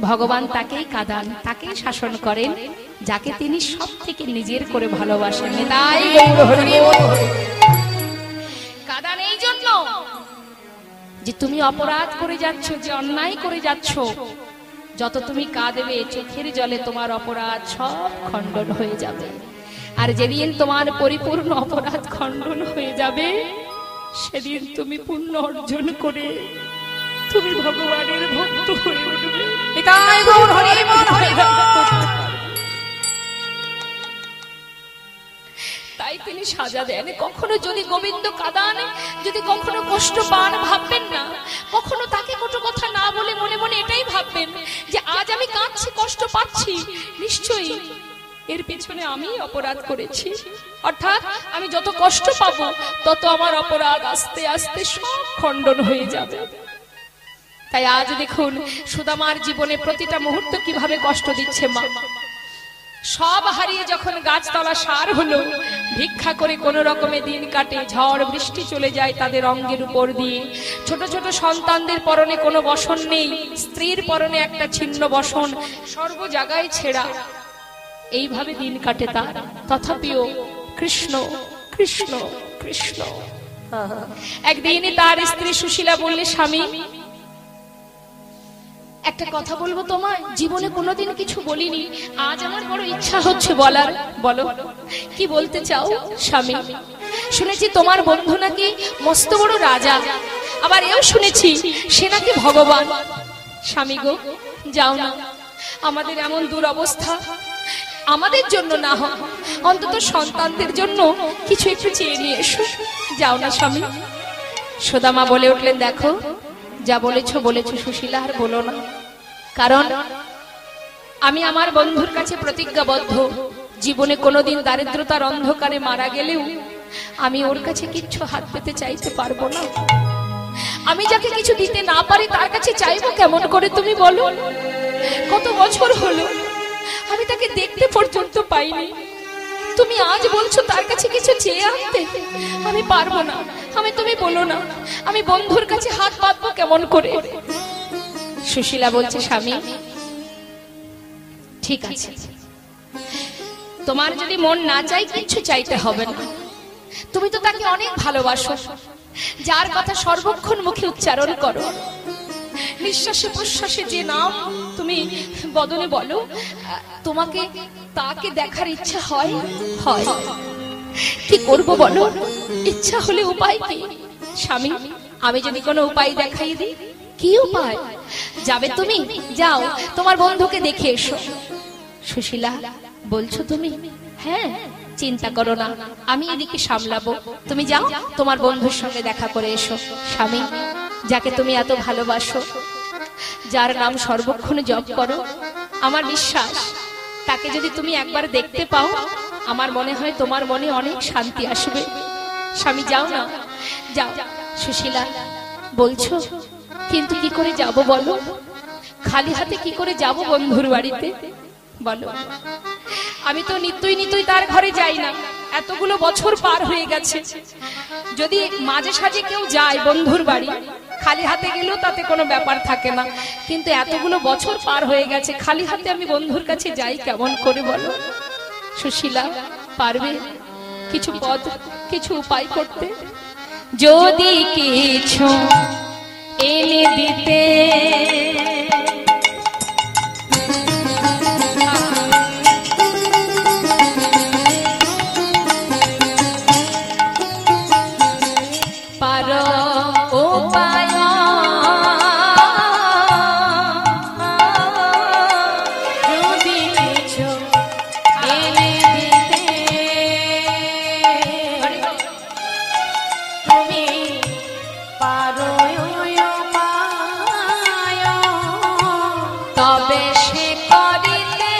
ভগবান তাকেই কাঁদান, তাকেই শাসন করেন, যাকে তিনি সব থেকে নিজের করে ভালোবাসেন। তাই গৌর হরি বল। কাঁদান এই জন্য যে তুমি অপরাধ করে যাচ্ছ, যে অন্যায় করে যাচ্ছ, যত তুমি কাঁদবে চোখের জলে তোমার অপরাধ সব খণ্ডন হয়ে যাবে। আর যেদিন তোমার পরিপূর্ণ অপরাধ খণ্ডন হয়ে যাবে, সেদিন তুমি পুণ্য অর্জন করে তুমি ভগবানের ভক্ত হয়ে উঠবে। এটাই গৌর হরি বল, হরি বল। তাই তিনি সাজা দেন। কখনো যদি গোবিন্দ কাঁদান, যদি কখনো কষ্ট পান, ভাববেন না, কখনো তাকে কোনো কথা না বলে মনে মনে এটাই ভাববেন যে আজ আমি কাঁদছি, কষ্ট পাচ্ছি, নিশ্চয়ই এর পেছনে আমি অপরাধ করেছি। অর্থাৎ আমি যত কষ্ট পাবো তত আমার অপরাধ আস্তে আস্তে সব খণ্ডন হয়ে যাবে। তাই আজ দেখুন সুদামার জীবনে প্রতিটা মুহূর্ত কিভাবে কষ্ট দিচ্ছে মা। সব হারিয়ে যখন গাছতলা সার হলো, ভিক্ষা করে কোন রকমে দিন কাটে, ঝড় বৃষ্টি চলে যায় তাদের অঙ্গের উপর দিয়ে। ছোট ছোট সন্তানদের পরনে কোনো বসন নেই, স্ত্রীর পরনে একটা ছিন্ন বসন, সর্ব জায়গায় ছেঁড়া। এইভাবে দিন কাটে তার। তথাপিও কৃষ্ণ কৃষ্ণ কৃষ্ণ। একদিনই তার স্ত্রী সুশীলা বললে, স্বামী একটা কথা বলবো তোমায়, জীবনে কোনোদিন কিছু বলিনি, আজ আমার বড় ইচ্ছা হচ্ছে বলার। বলো, কি বলতে চাও স্বামী? শুনেছি তোমার বন্ধু নাকি মস্ত বড় রাজা, আবার এও শুনেছি সে নাকি ভগবান। স্বামী গো, যাও না, আমাদের এমন দুরবস্থা, আমাদের জন্য না হোক অন্তত সন্তানদের জন্য কিছু একটু চেয়ে নিয়ে এসো। যাও না স্বামী। সুদামা বলে উঠলেন, দেখো যা বলেছো বলেছো সুশীলা, আর বলো না, কারণ আমি আমার বন্ধুর কাছে প্রতিজ্ঞাবদ্ধ, জীবনে কোনোদিন দারিদ্রতার অন্ধকারে মারা গেলেও আমি ওর কাছে কিচ্ছু হাত পেতে চাইতে পারবো না। আমি যাকে কিছু দিতে না পারি তার কাছে চাইবো কেমন করে তুমি বলো? কত বছর হলো আমি তাকে দেখতে পর্যন্ত পাইনি, তুমি আজ বলছো তার কাছে কিছু চেয়ে আনতে? আমি পারবো না। আমি, তুমি বলো না, আমি বন্ধুর কাছে হাত পাতবো কেমন করে? সুশীলা বলছে, স্বামী ঠিক আছে, তোমার যদি মন না চাই কিচ্ছু চাইতে হবে না। তুমি তো তাকে অনেক ভালোবাসো, যার কথা সর্বক্ষণ মুখে উচ্চারণ করো, নিঃশ্বাসে প্রশ্বাসে যে নাম তুমি বদনে বলো, তোমাকে তাকে দেখার ইচ্ছা হয়। হয় কি করব বলো? ইচ্ছা হলে উপায় কি? স্বামী আমি যদি কোনো উপায় দেখাই দিই? কি উপায়? যাবে তুমি, যাও তোমার বন্ধুকে দেখে এসো। সুশীলা বলছো তুমি? হ্যাঁ, চিন্তা করো না, আমি এদিকে সামলাবো, তুমি যাও তোমার বন্ধুর সঙ্গে দেখা করে এসো। স্বামী যাকে তুমি এত ভালোবাসো, যার নাম সর্বক্ষণ জপ করো, আমার বিশ্বাস তাকে যদি তুমি একবার দেখতে পাও, আমার মনে হয় তোমার মনে অনেক শান্তি আসবে। স্বামী যাও না, যাও সুশীলা বলছো, কিন্তু কি করে যাব বলো? খালি হাতে কি করে যাব বন্ধুর বাড়িতে বলো? আমি তো নিত্যই তার ঘরে যাই না, এতগুলো বছর পার হয়ে গেছে। যদি মাঝে সাঝে কেউ যায় বন্ধুর বাড়ি, খালি হাতে গেলেও তাতে কোনো ব্যাপার থাকে না, কিন্তু এতগুলো বছর পার হয়ে গেছে, খালি হাতে আমি বন্ধুর কাছে যাই কেমন করে বলো? সুশীলা পারবে কিছু পথ, কিছু উপায় করতে? যদি কিছু এনে দিতে পারো উপায়, যদি কিছু এনে দিতে তুমি পারো উপায়, তবে সে করিতে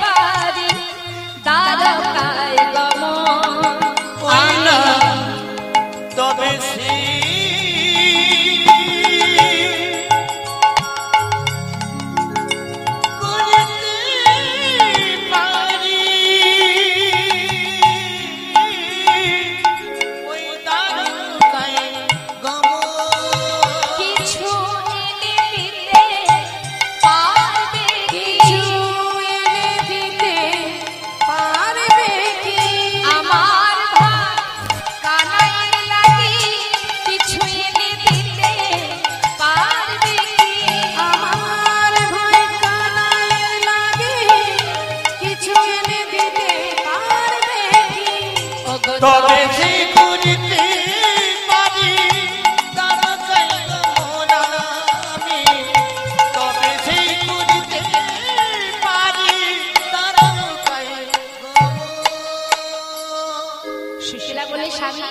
পারি দ্বারকায় গমন। তবে সে করিতে পারি ওই দ্বারকায় গমন। কিছু এনে দিতে পারবে, কিছু এনে দিতে পারবে কি? আমার ভাই কানাইয়ের লাগি কিছু এনে দিতে পারবে কি? আমার ভাই কানাইয়ের লাগি কিছু এনে দিতে পারবে কি? ওগো তবে সে করিতে পারি দ্বারকায় গমন আমি। তবে সে করিতে পারি দ্বারকায় গমন। সুশীলা বলে, স্বামী